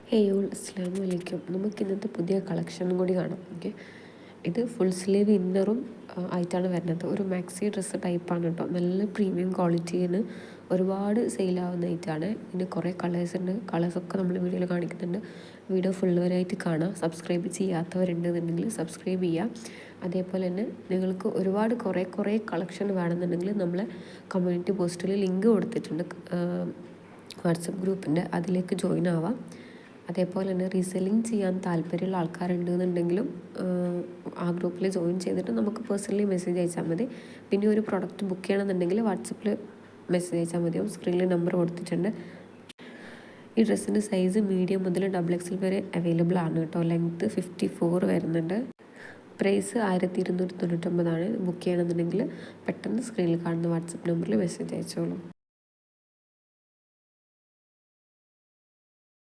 Hey all അസ്സലാമു അലൈക്കും. നമുക്ക് ഇന്നത്തെ പുതിയ കളക്ഷനും കൂടി കാണാം. ഓക്കെ, ഇത് ഫുൾ സ്ലീവ് ഇന്നറും ആയിട്ടാണ് വരുന്നത്. ഒരു മാക്സി ഡ്രസ്സ് ടൈപ്പാണ് കേട്ടോ. നല്ല പ്രീമിയം ക്വാളിറ്റിയിൽ ഒരുപാട് സെയിലാവുന്ന ഐറ്റാണ്. ഇതിന് കുറേ കളേഴ്സ് ഉണ്ട്. കളേഴ്സൊക്കെ നമ്മൾ വീഡിയോയിൽ കാണിക്കുന്നുണ്ട്. വീഡിയോ ഫുള്ളുവരായിട്ട് കാണാം. സബ്സ്ക്രൈബ് ചെയ്യാത്തവരുണ്ടെന്നുണ്ടെങ്കിൽ സബ്സ്ക്രൈബ് ചെയ്യുക. അതേപോലെ തന്നെ നിങ്ങൾക്ക് ഒരുപാട് കുറേ കളക്ഷൻ വേണമെന്നുണ്ടെങ്കിൽ നമ്മളെ കമ്മ്യൂണിറ്റി പോസ്റ്റിൽ ലിങ്ക് കൊടുത്തിട്ടുണ്ട്, വാട്സപ്പ് ഗ്രൂപ്പിൻ്റെ. അതിലേക്ക് ജോയിൻ ആവാം. അതേപോലെ തന്നെ റീസെല്ലിങ് ചെയ്യാൻ താല്പര്യമുള്ള ആൾക്കാരുണ്ടെന്നുണ്ടെങ്കിലും ആ ഗ്രൂപ്പിൽ ജോയിൻ ചെയ്തിട്ട് നമുക്ക് പേഴ്സണലി മെസ്സേജ് അയച്ചാൽ മതി. പിന്നെ ഒരു പ്രൊഡക്റ്റ് ബുക്ക് ചെയ്യണമെന്നുണ്ടെങ്കിൽ വാട്സപ്പിൽ മെസ്സേജ് അയച്ചാൽ മതിയാവും. സ്ക്രീനിൽ നമ്പർ കൊടുത്തിട്ടുണ്ട്. ഈ ഡ്രസ്സിൻ്റെ സൈസ് മീഡിയം മുതൽ XXL വരെ അവൈലബിൾ ആണ് കേട്ടോ. ലെങ്ത്ത് 54 വരുന്നുണ്ട്. പ്രൈസ് 1299 ബുക്ക് ചെയ്യണമെന്നുണ്ടെങ്കിൽ പെട്ടെന്ന് സ്ക്രീനിൽ കാണുന്ന വാട്സപ്പ് നമ്പറിൽ മെസ്സേജ് അയച്ചോളൂ.